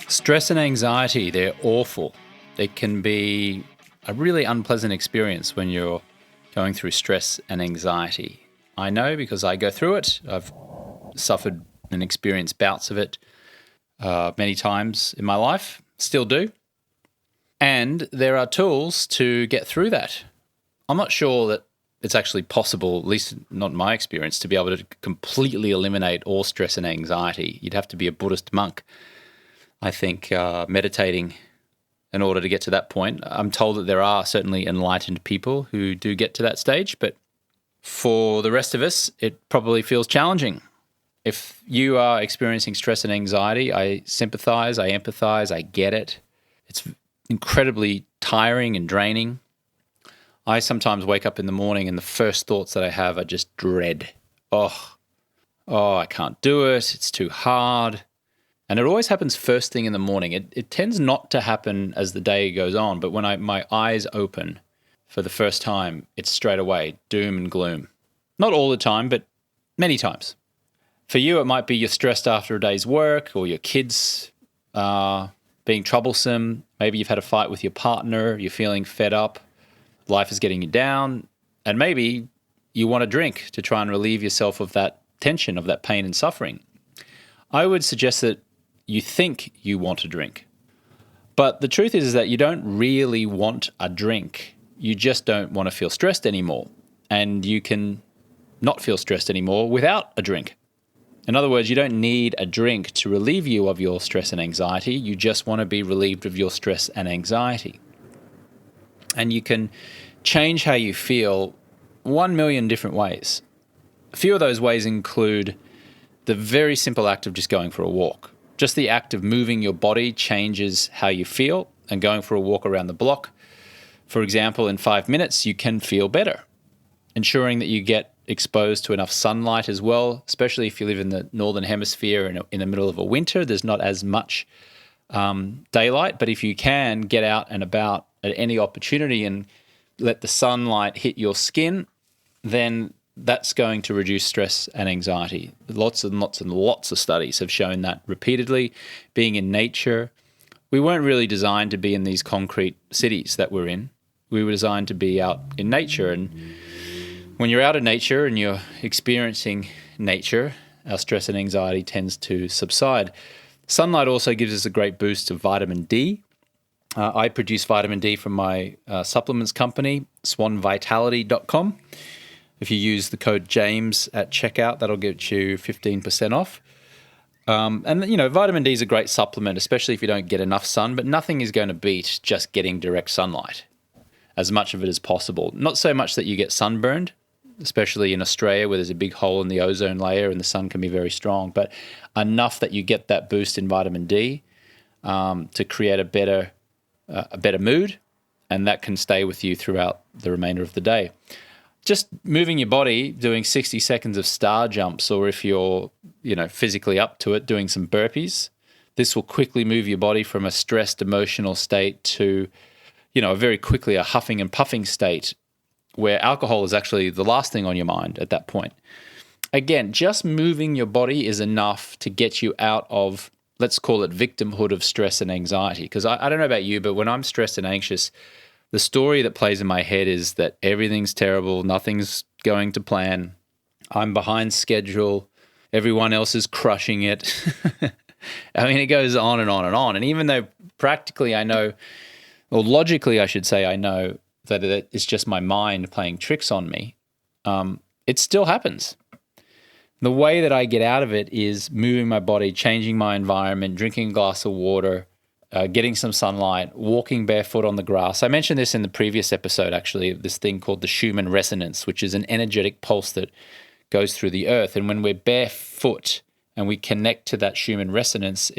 Stress and anxiety, they're awful. It can be a really unpleasant experience when you're going through stress and anxiety. I know because I go through it. I've suffered and experienced bouts of it many times in my life, still do. And there are tools to get through that. I'm not sure that it's actually possible, at least not in my experience, to be able to completely eliminate all stress and anxiety. You'd have to be a Buddhist monk, I think, meditating in order to get to that point. I'm told that there are certainly enlightened people who do get to that stage, but for the rest of us, it probably feels challenging. If you are experiencing stress and anxiety, I sympathize, I empathize, I get it. It's incredibly tiring and draining. I sometimes wake up in the morning and the first thoughts that I have are just dread. Oh, I can't do it. It's too hard. And it always happens first thing in the morning. It tends not to happen as the day goes on, but when my eyes open for the first time, it's straight away doom and gloom. Not all the time, but many times. For you, it might be you're stressed after a day's work, or your kids are being troublesome. Maybe you've had a fight with your partner, you're feeling fed up, life is getting you down, and maybe you want a drink to try and relieve yourself of that tension, of that pain and suffering. I would suggest that you think you want a drink. But the truth is that you don't really want a drink. You just don't want to feel stressed anymore. And you can not feel stressed anymore without a drink. In other words, you don't need a drink to relieve you of your stress and anxiety. You just want to be relieved of your stress and anxiety. And you can change how you feel 1 million different ways. A few of those ways include the very simple act of just going for a walk. Just the act of moving your body changes how you feel, and going for a walk around the block, for example, in 5 minutes, you can feel better. Ensuring that you get exposed to enough sunlight as well, especially if you live in the northern hemisphere in the middle of a winter, there's not as much daylight, but if you can get out and about at any opportunity and let the sunlight hit your skin, then that's going to reduce stress and anxiety. Lots and lots and lots of studies have shown that repeatedly. Being in nature, we weren't really designed to be in these concrete cities that we're in. We were designed to be out in nature, and when you're out in nature and you're experiencing nature, our stress and anxiety tends to subside. Sunlight also gives us a great boost of vitamin D. I produce vitamin D from my supplements company, swanvitality.com. If you use the code JAMES at checkout, that'll get you 15% off. And, vitamin D is a great supplement, especially if you don't get enough sun, but nothing is going to beat just getting direct sunlight, as much of it as possible. Not so much that you get sunburned, especially in Australia where there's a big hole in the ozone layer and the sun can be very strong, but enough that you get that boost in vitamin D to create a better mood, and that can stay with you throughout the remainder of the day. Just moving your body, doing 60 seconds of star jumps, or if you're, physically up to it, doing some burpees, this will quickly move your body from a stressed emotional state to, very quickly a huffing and puffing state where alcohol is actually the last thing on your mind at that point. Again, just moving your body is enough to get you out of, let's call it, victimhood of stress and anxiety. Because I don't know about you, but when I'm stressed and anxious, the story that plays in my head is that everything's terrible, nothing's going to plan, I'm behind schedule, everyone else is crushing it. I mean, it goes on and on and on. And even though practically I know, or logically I should say I know that it's just my mind playing tricks on me, it still happens. The way that I get out of it is moving my body, changing my environment, drinking a glass of water, getting some sunlight, walking barefoot on the grass. I mentioned this in the previous episode, actually, this thing called the Schumann resonance, which is an energetic pulse that goes through the earth. And when we're barefoot and we connect to that Schumann resonance,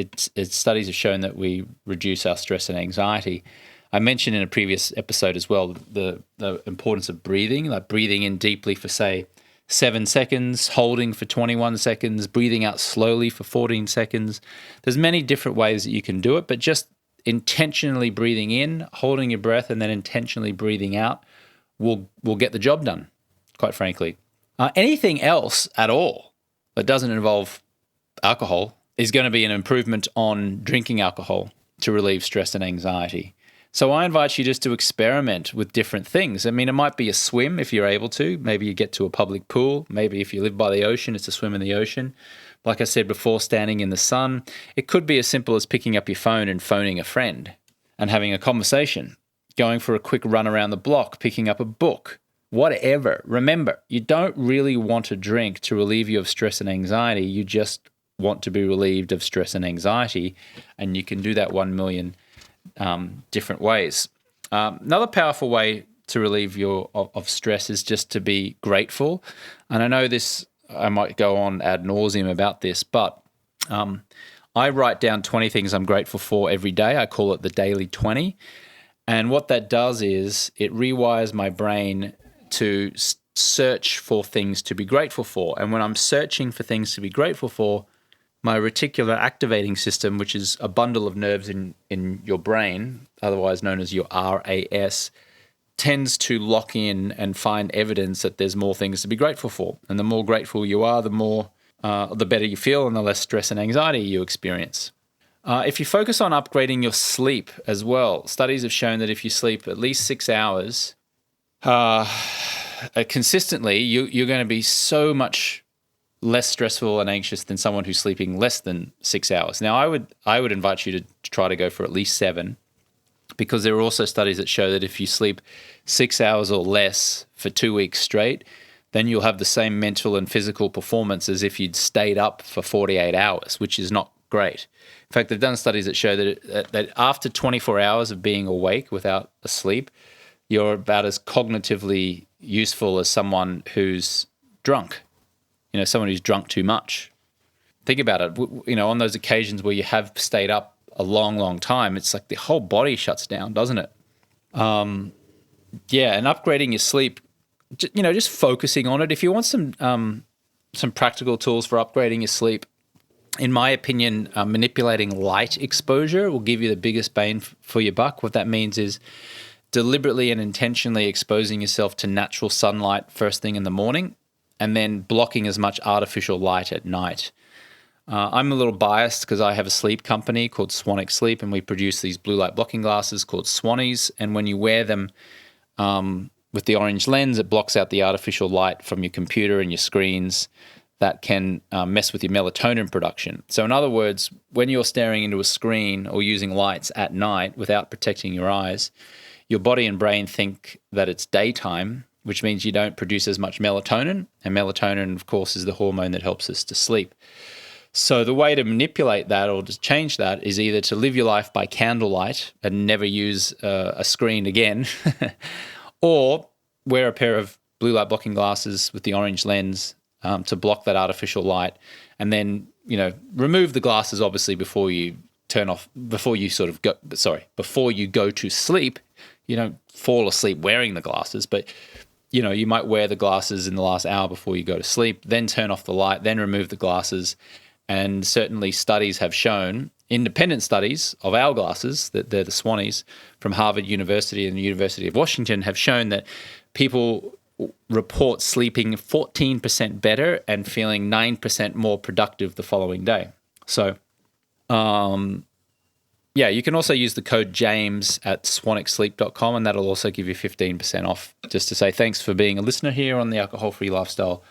studies have shown that we reduce our stress and anxiety. I mentioned in a previous episode as well the importance of breathing, like breathing in deeply for, say, 7 seconds, holding for 21 seconds, breathing out slowly for 14 seconds. There's many different ways that you can do it, but just intentionally breathing in, holding your breath, and then intentionally breathing out will get the job done, quite frankly. Anything else at all that doesn't involve alcohol is going to be an improvement on drinking alcohol to relieve stress and anxiety. So I invite you just to experiment with different things. I mean, it might be a swim if you're able to. Maybe you get to a public pool. Maybe if you live by the ocean, it's a swim in the ocean. Like I said before, standing in the sun. It could be as simple as picking up your phone and phoning a friend and having a conversation, going for a quick run around the block, picking up a book, whatever. Remember, you don't really want to drink to relieve you of stress and anxiety. You just want to be relieved of stress and anxiety, and you can do that 1 million different ways. Another powerful way to relieve of stress is just to be grateful. And I know this, I might go on ad nauseum about this, but I write down 20 things I'm grateful for every day. I call it the Daily 20. And what that does is it rewires my brain to search for things to be grateful for. And when I'm searching for things to be grateful for, my reticular activating system, which is a bundle of nerves in your brain, otherwise known as your RAS, tends to lock in and find evidence that there's more things to be grateful for. And the more grateful you are, the better you feel and the less stress and anxiety you experience. If you focus on upgrading your sleep as well, studies have shown that if you sleep at least 6 hours consistently, you're going to be so much less stressful and anxious than someone who's sleeping less than 6 hours. Now, I would invite you to try to go for at least 7, because there are also studies that show that if you sleep 6 hours or less for 2 weeks straight, then you'll have the same mental and physical performance as if you'd stayed up for 48 hours, which is not great. In fact, they've done studies that show that after 24 hours of being awake without a sleep, you're about as cognitively useful as someone who's drunk. Someone who's drunk too much. Think about it. On those occasions where you have stayed up a long, long time, it's like the whole body shuts down, doesn't it? And upgrading your sleep, just focusing on it. If you want some practical tools for upgrading your sleep, in my opinion, manipulating light exposure will give you the biggest bang for your buck. What that means is deliberately and intentionally exposing yourself to natural sunlight first thing in the morning, and then blocking as much artificial light at night. I'm a little biased because I have a sleep company called Swanwick Sleep, and we produce these blue light blocking glasses called Swannies. And when you wear them with the orange lens, it blocks out the artificial light from your computer and your screens that can mess with your melatonin production. So in other words, when you're staring into a screen or using lights at night without protecting your eyes, your body and brain think that it's daytime, which means you don't produce as much melatonin. And melatonin, of course, is the hormone that helps us to sleep. So the way to manipulate that or to change that is either to live your life by candlelight and never use a screen again, or wear a pair of blue light blocking glasses with the orange lens to block that artificial light, and then, remove the glasses obviously before you go to sleep. You don't fall asleep wearing the glasses, but you might wear the glasses in the last hour before you go to sleep, then turn off the light, then remove the glasses. And certainly studies have shown, independent studies of our glasses, that they're the Swannies from Harvard University and the University of Washington, have shown that people report sleeping 14% better and feeling 9% more productive the following day. So, you can also use the code JAMES at swanwicksleep.com, and that'll also give you 15% off, just to say thanks for being a listener here on the Alcohol Free Lifestyle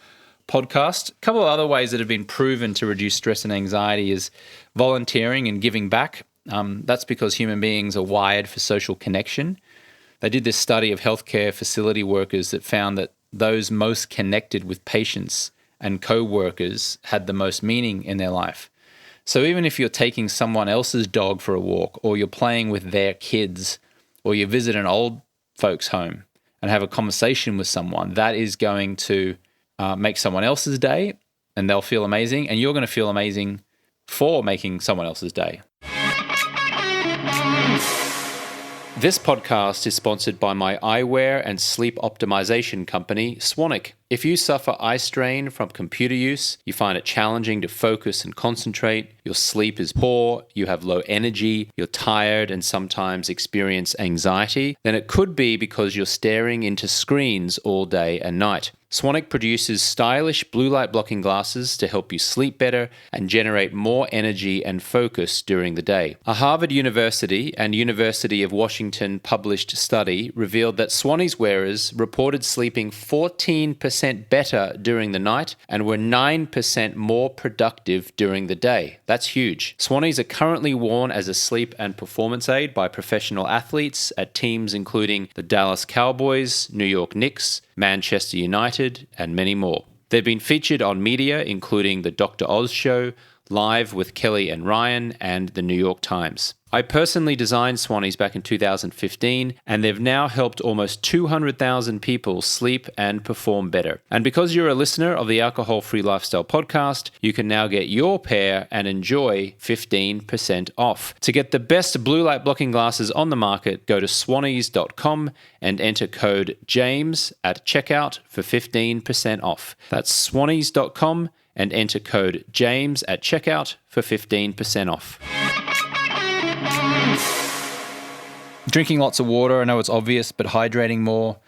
podcast. A couple of other ways that have been proven to reduce stress and anxiety is volunteering and giving back. That's because human beings are wired for social connection. They did this study of healthcare facility workers that found that those most connected with patients and co-workers had the most meaning in their life. So even if you're taking someone else's dog for a walk, or you're playing with their kids, or you visit an old folks' home and have a conversation with someone, that is going to make someone else's day, and they'll feel amazing, and you're going to feel amazing for making someone else's day. This podcast is sponsored by my eyewear and sleep optimization company, Swanwick. If you suffer eye strain from computer use, you find it challenging to focus and concentrate, your sleep is poor, you have low energy, you're tired and sometimes experience anxiety, then it could be because you're staring into screens all day and night. Swanwick produces stylish blue light blocking glasses to help you sleep better and generate more energy and focus during the day. A Harvard University and University of Washington published study revealed that Swannies wearers reported sleeping 14% better during the night and were 9% more productive during the day. That's huge. Swannies are currently worn as a sleep and performance aid by professional athletes at teams including the Dallas Cowboys, New York Knicks, Manchester United, and many more. They've been featured on media including The Dr. Oz Show, Live with Kelly and Ryan, and The New York Times. I personally designed Swannies back in 2015, and they've now helped almost 200,000 people sleep and perform better. And because you're a listener of the Alcohol Free Lifestyle podcast, you can now get your pair and enjoy 15% off. To get the best blue light blocking glasses on the market, go to swannies.com and enter code JAMES at checkout for 15% off. That's swannies.com and enter code JAMES at checkout for 15% off. Drinking lots of water, I know it's obvious, but hydrating more.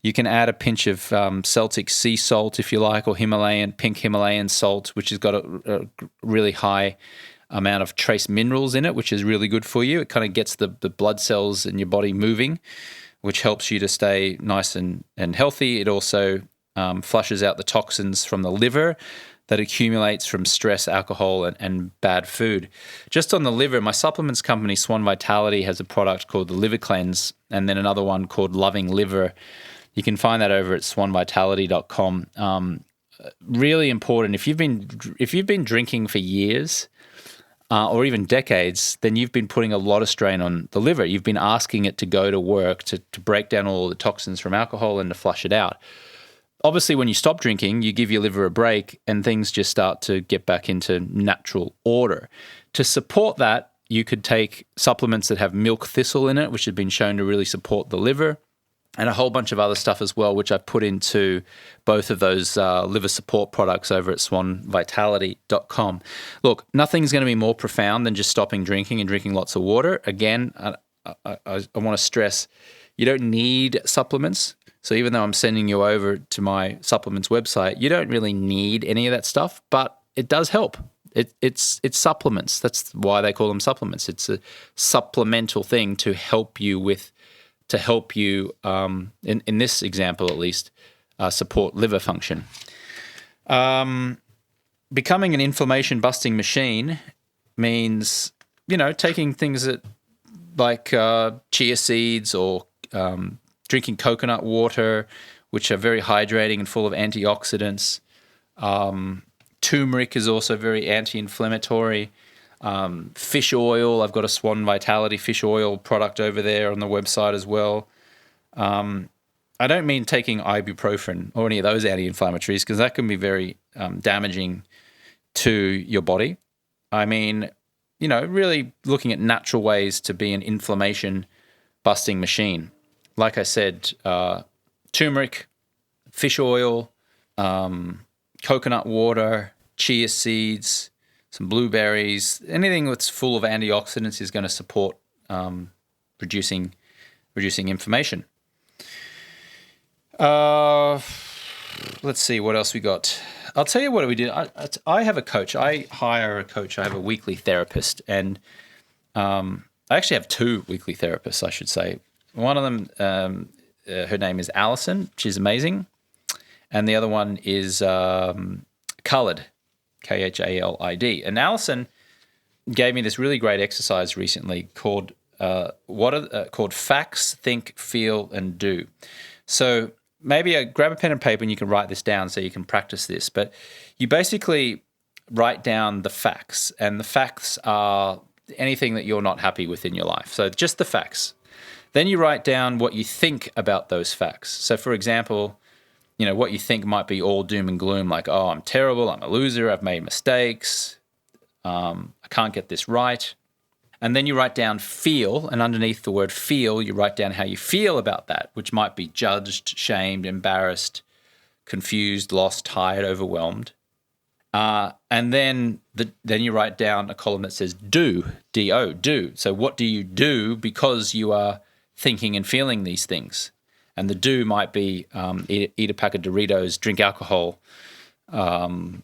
You can add a pinch of Celtic sea salt if you like, or pink Himalayan salt, which has got a really high amount of trace minerals in it, which is really good for you. It kind of gets the blood cells in your body moving, which helps you to stay nice and healthy. It also flushes out the toxins from the liver that accumulates from stress, alcohol, and bad food. Just on the liver, my supplements company, Swan Vitality, has a product called the Liver Cleanse, and then another one called Loving Liver. You can find that over at swanvitality.com. Really important. If you've been drinking for years or even decades, then you've been putting a lot of strain on the liver. You've been asking it to go to work to break down all the toxins from alcohol and to flush it out. Obviously, when you stop drinking, you give your liver a break and things just start to get back into natural order. To support that, you could take supplements that have milk thistle in it, which have been shown to really support the liver, and a whole bunch of other stuff as well, which I've put into both of those liver support products over at swanvitality.com. Look, nothing's going to be more profound than just stopping drinking and drinking lots of water. Again, I want to stress, you don't need supplements. So even though I'm sending you over to my supplements website, you don't really need any of that stuff, but it does help. It's supplements. That's why they call them supplements. It's a supplemental thing to help you in this example at least, support liver function. Becoming an inflammation busting machine means, taking things that like chia seeds or drinking coconut water, which are very hydrating and full of antioxidants. Turmeric is also very anti-inflammatory. Fish oil, I've got a Swan Vitality fish oil product over there on the website as well. I don't mean taking ibuprofen or any of those anti-inflammatories because that can be very damaging to your body. I mean, really looking at natural ways to be an inflammation busting machine. Like I said, turmeric, fish oil, coconut water, chia seeds, some blueberries, anything that's full of antioxidants is going to support reducing inflammation. Let's see what else we got. I'll tell you what we did. I have a coach. I hire a coach. I have a weekly therapist, and I actually have two weekly therapists, I should say. One of them, her name is Alison. She's amazing. And the other one is Khalid, Khalid. And Alison gave me this really great exercise recently called Facts, Think, Feel, and Do. So maybe grab a pen and paper and you can write this down so you can practice this. But you basically write down the facts, and the facts are anything that you're not happy with in your life. So just the facts. Then you write down what you think about those facts. So, for example, what you think might be all doom and gloom, like, oh, I'm terrible, I'm a loser, I've made mistakes, I can't get this right. And then you write down feel, and underneath the word feel, you write down how you feel about that, which might be judged, shamed, embarrassed, confused, lost, tired, overwhelmed. And then you write down a column that says do, D-O, do. So what do you do because you are thinking and feeling these things? And the do might be eat a pack of Doritos, drink alcohol, do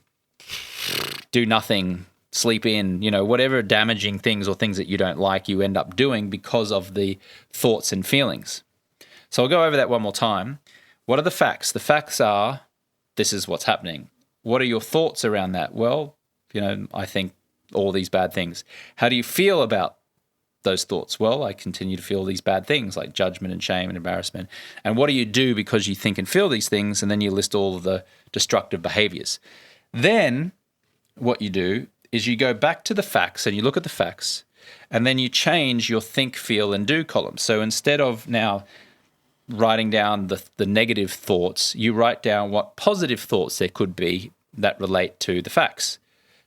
nothing, sleep in, whatever damaging things or things that you don't like, you end up doing because of the thoughts and feelings. So I'll go over that one more time. What are the facts? The facts are, this is what's happening. What are your thoughts around that? Well, I think all these bad things. How do you feel about those thoughts? Well, I continue to feel these bad things like judgment and shame and embarrassment. And what do you do because you think and feel these things? And then you list all of the destructive behaviors. Then what you do is you go back to the facts and you look at the facts, and then you change your think, feel, and do column. So instead of now writing down the negative thoughts, you write down what positive thoughts there could be that relate to the facts.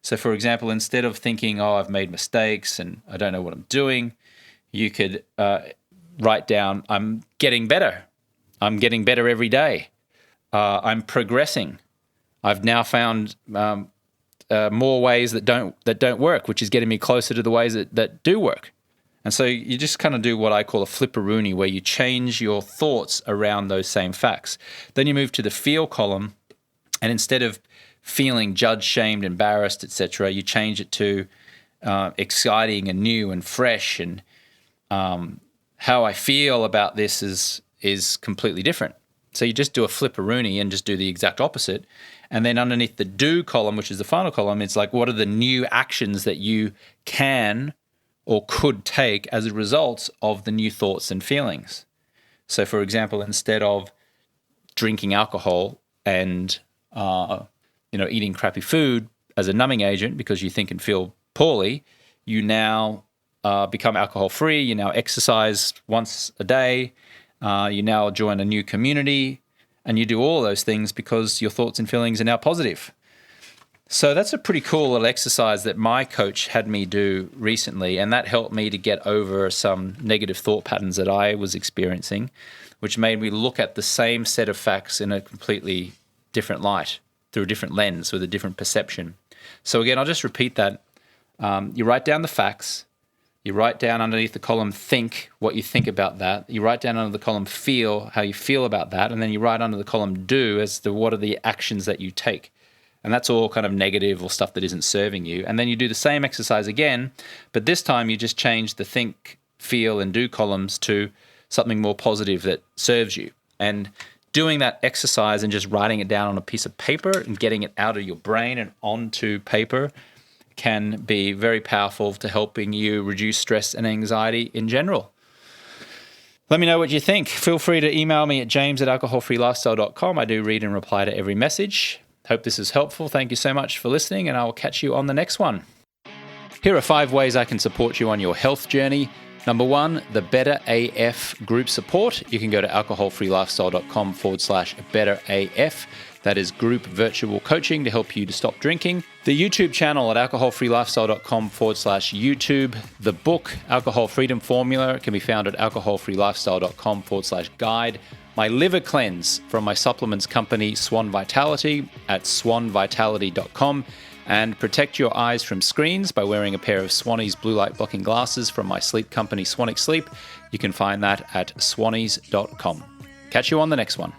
So for example, instead of thinking, I've made mistakes and I don't know what I'm doing, you could write down, I'm getting better. I'm getting better every day. I'm progressing. I've now found more ways that don't work, which is getting me closer to the ways that do work. And so you just kind of do what I call a flipperoonie, where you change your thoughts around those same facts. Then you move to the feel column, and instead of feeling judged, shamed, embarrassed, etc., you change it to exciting and new and fresh. And how I feel about this is completely different. So you just do a flipperoonie and just do the exact opposite. And then underneath the do column, which is the final column, it's like, what are the new actions that you can or could take as a result of the new thoughts and feelings? So for example, instead of drinking alcohol and eating crappy food as a numbing agent because you think and feel poorly, you now become alcohol free. You now exercise once a day. You now join a new community, and you do all those things because your thoughts and feelings are now positive. So that's a pretty cool little exercise that my coach had me do recently, and that helped me to get over some negative thought patterns that I was experiencing, which made me look at the same set of facts in a completely different light, through a different lens, with a different perception. So again, I'll just repeat that. You write down the facts. You write down underneath the column think, what you think about that. You write down under the column feel, how you feel about that. And then you write under the column do as to what are the actions that you take. And that's all kind of negative or stuff that isn't serving you. And then you do the same exercise again, but this time you just change the think, feel, and do columns to something more positive that serves you. And doing that exercise and just writing it down on a piece of paper and getting it out of your brain and onto paper can be very powerful to helping you reduce stress and anxiety in general. Let me know what you think. Feel free to email me at james@alcoholfreelifestyle.com. I do read and reply to every message. Hope this is helpful. Thank you so much for listening, and I will catch you on the next one. Here are 5 ways I can support you on your health journey. Number 1, the Better AF group support. You can go to alcoholfreelifestyle.com/betteraf. That is group virtual coaching to help you to stop drinking. The YouTube channel at alcoholfreelifestyle.com/YouTube. The book, Alcohol Freedom Formula, can be found at alcoholfreelifestyle.com/guide. My liver cleanse from my supplements company, Swan Vitality, at swanvitality.com. And protect your eyes from screens by wearing a pair of Swannies blue light blocking glasses from my sleep company, Swanic Sleep. You can find that at swannies.com. Catch you on the next one.